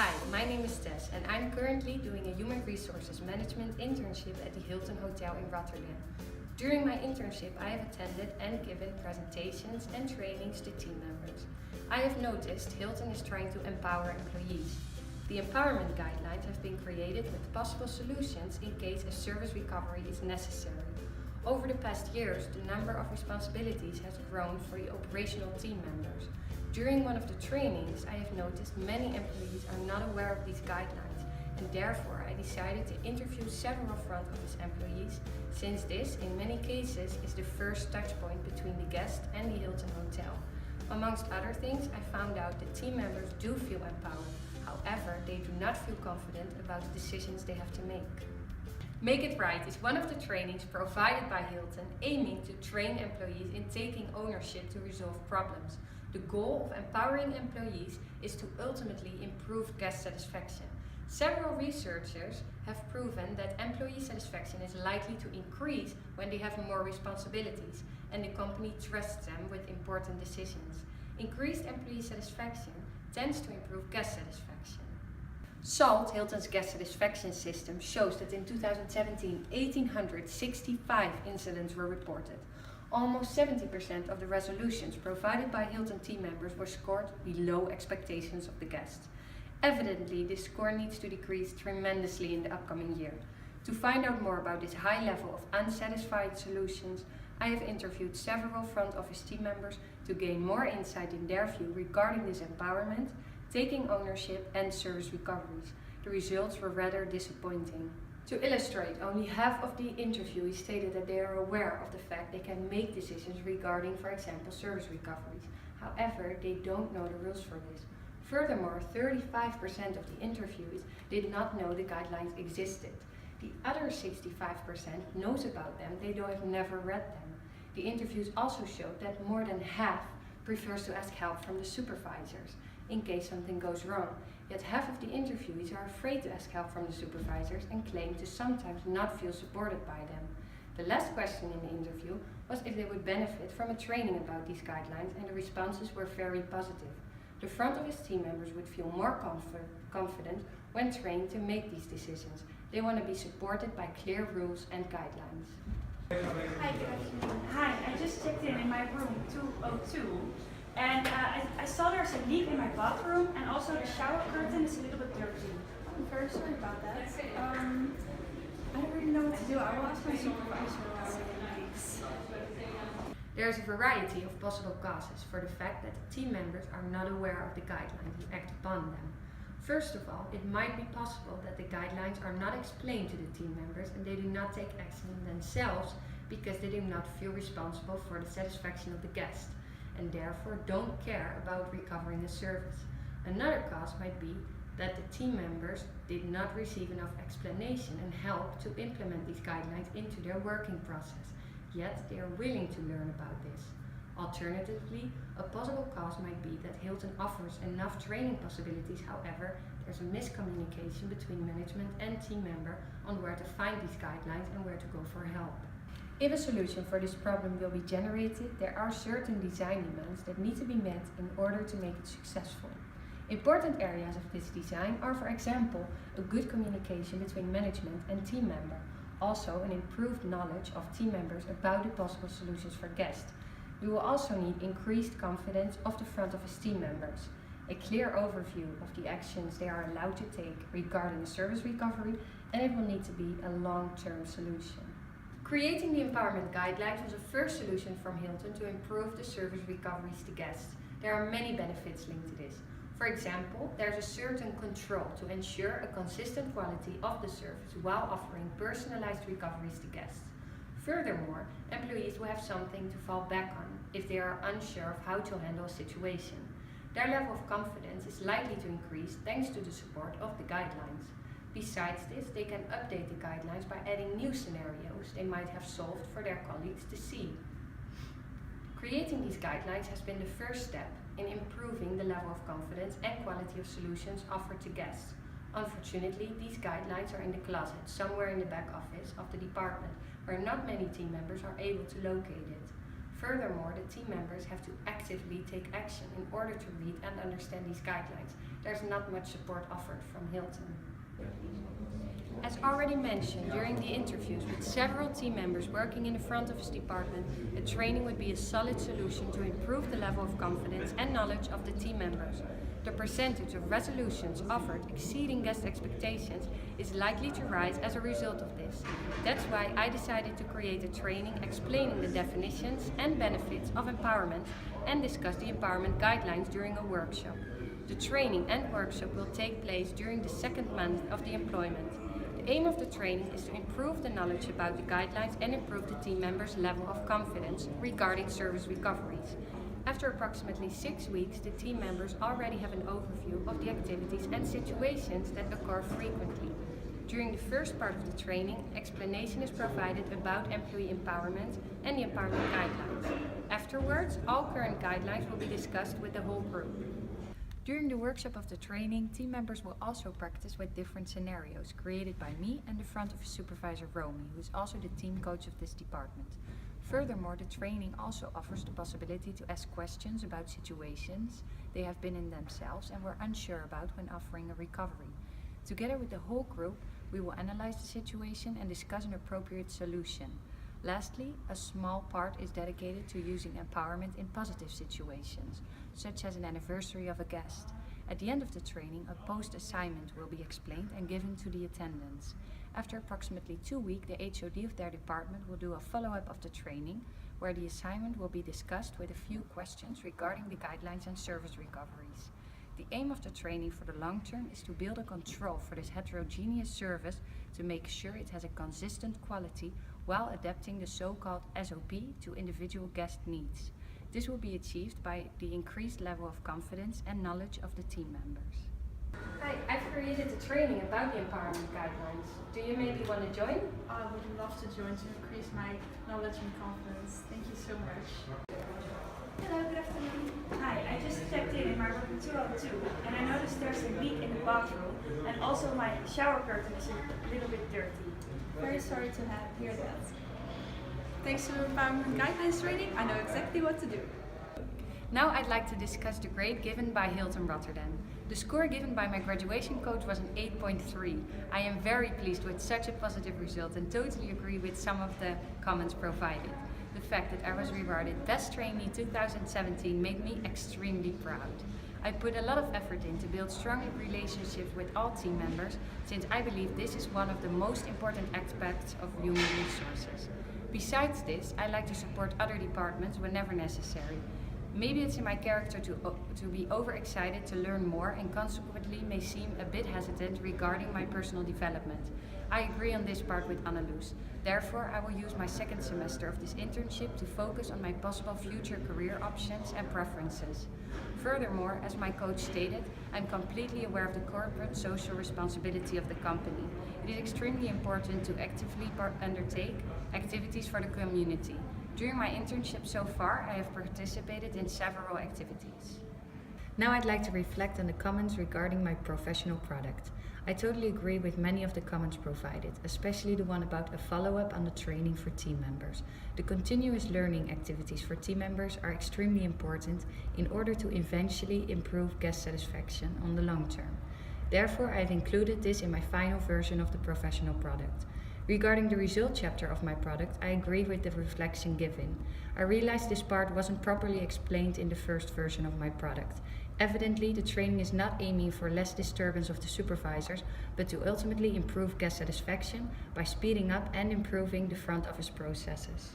Hi, my name is Tess and I'm currently doing a Human Resources Management internship at the Hilton Hotel in Rotterdam. During my internship, I have attended and given presentations and trainings to team members. I have noticed Hilton is trying to empower employees. The empowerment guidelines have been created with possible solutions in case a service recovery is necessary. Over the past years, the number of responsibilities has grown for the operational team members. During one of the trainings, I have noticed many employees are not aware of these guidelines, and therefore I decided to interview several front office employees, since this, in many cases, is the first touch point between the guest and the Hilton Hotel. Amongst other things, I found out that team members do feel empowered. However, they do not feel confident about the decisions they have to make. Make It Right is one of the trainings provided by Hilton, aiming to train employees in taking ownership to resolve problems. The goal of empowering employees is to ultimately improve guest satisfaction. Several researchers have proven that employee satisfaction is likely to increase when they have more responsibilities and the company trusts them with important decisions. Increased employee satisfaction tends to improve guest satisfaction. SALT, Hilton's guest satisfaction system, shows that in 2017, 1,865 incidents were reported. Almost 70% of the resolutions provided by Hilton team members were scored below expectations of the guests. Evidently, this score needs to decrease tremendously in the upcoming year. To find out more about this high level of unsatisfied solutions, I have interviewed several front office team members to gain more insight in their view regarding this empowerment, taking ownership and service recoveries. The results were rather disappointing. To illustrate, only half of the interviewees stated that they are aware of the fact they can make decisions regarding, for example, service recoveries. However, they don't know the rules for this. Furthermore, 35% of the interviewees did not know the guidelines existed. The other 65% knows about them, they though have never read them. The interviews also showed that more than half prefers to ask help from the supervisors in case something goes wrong. Yet half of the interviewees are afraid to ask help from the supervisors and claim to sometimes not feel supported by them. The last question in the interview was if they would benefit from a training about these guidelines, and the responses were very positive. The front office team members would feel more confident when trained to make these decisions. They want to be supported by clear rules and guidelines. Hi, good afternoon. Hi, I just checked in my room 202. And I saw there's a leak in my bathroom, and also the shower curtain is a little bit dirty. I'm very sorry about that. I don't really know what to do. I will ask my supervisor about the leaks. There is a variety of possible causes for the fact that the team members are not aware of the guidelines and act upon them. First of all, it might be possible that the guidelines are not explained to the team members and they do not take action themselves because they do not feel responsible for the satisfaction of the guest, and therefore don't care about recovering the service. Another cause might be that the team members did not receive enough explanation and help to implement these guidelines into their working process, yet they are willing to learn about this. Alternatively, a possible cause might be that Hilton offers enough training possibilities, however, there's a miscommunication between management and team member on where to find these guidelines and where to go for help. If a solution for this problem will be generated, there are certain design demands that need to be met in order to make it successful. Important areas of this design are, for example, a good communication between management and team member, also an improved knowledge of team members about the possible solutions for guests. We will also need increased confidence of the front office team members, a clear overview of the actions they are allowed to take regarding a service recovery, and it will need to be a long-term solution. Creating the empowerment guidelines was a first solution from Hilton to improve the service recoveries to guests. There are many benefits linked to this. For example, there is a certain control to ensure a consistent quality of the service while offering personalized recoveries to guests. Furthermore, employees will have something to fall back on if they are unsure of how to handle a situation. Their level of confidence is likely to increase thanks to the support of the guidelines. Besides this, they can update the guidelines by adding new scenarios they might have solved for their colleagues to see. Creating these guidelines has been the first step in improving the level of confidence and quality of solutions offered to guests. Unfortunately, these guidelines are in the closet somewhere in the back office of the department, where not many team members are able to locate it. Furthermore, the team members have to actively take action in order to read and understand these guidelines, there's not much support offered from Hilton. As already mentioned during the interviews with several team members working in the front office department, a training would be a solid solution to improve the level of confidence and knowledge of the team members. The percentage of resolutions offered exceeding guest expectations is likely to rise as a result of this. That's why I decided to create a training explaining the definitions and benefits of empowerment and discuss the empowerment guidelines during a workshop. The training and workshop will take place during the second month of the employment. The aim of the training is to improve the knowledge about the guidelines and improve the team members' level of confidence regarding service recoveries. After approximately 6 weeks, the team members already have an overview of the activities and situations that occur frequently. During the first part of the training, explanation is provided about employee empowerment and the empowerment guidelines. Afterwards, all current guidelines will be discussed with the whole group. During the workshop of the training, team members will also practice with different scenarios created by me and the front office supervisor Romy, who is also the team coach of this department. Furthermore, the training also offers the possibility to ask questions about situations they have been in themselves and were unsure about when offering a recovery. Together with the whole group, we will analyze the situation and discuss an appropriate solution. Lastly, a small part is dedicated to using empowerment in positive situations, such as an anniversary of a guest. At the end of the training, a post-assignment will be explained and given to the attendants. After approximately 2 weeks, the HOD of their department will do a follow-up of the training, where the assignment will be discussed with a few questions regarding the guidelines and service recoveries. The aim of the training for the long term is to build a control for this heterogeneous service to make sure it has a consistent quality while adapting the so-called SOP to individual guest needs. This will be achieved by the increased level of confidence and knowledge of the team members. Hi, I've created a training about the empowerment guidelines. Do you maybe want to join? I would love to join to increase my knowledge and confidence. Thank you so much. Hello, good afternoon. Hi, I just checked in my room 202 and I noticed there's a leak in the bathroom and also my shower curtain is a little bit dirty. Very sorry to hear that. Thanks to empowerment guidelines training, I know exactly what to do. Now I'd like to discuss the grade given by Hilton Rotterdam. The score given by my graduation coach was an 8.3. I am very pleased with such a positive result and totally agree with some of the comments provided. The fact that I was rewarded Best Trainee 2017 made me extremely proud. I put a lot of effort in to build strong relationships with all team members, since I believe this is one of the most important aspects of human resources. Besides this, I like to support other departments whenever necessary. Maybe it's in my character to be overexcited to learn more and consequently may seem a bit hesitant regarding my personal development. I agree on this part with Annaloes. Therefore, I will use my second semester of this internship to focus on my possible future career options and preferences. Furthermore, as my coach stated, I'm completely aware of the corporate social responsibility of the company. It is extremely important to actively undertake activities for the community. During my internship so far, I have participated in several activities. Now I'd like to reflect on the comments regarding my professional product. I totally agree with many of the comments provided, especially the one about a follow-up on the training for team members. The continuous learning activities for team members are extremely important in order to eventually improve guest satisfaction on the long term. Therefore, I've included this in my final version of the professional product. Regarding the result chapter of my product, I agree with the reflection given. I realized this part wasn't properly explained in the first version of my product. Evidently, the training is not aiming for less disturbance of the supervisors, but to ultimately improve guest satisfaction by speeding up and improving the front office processes.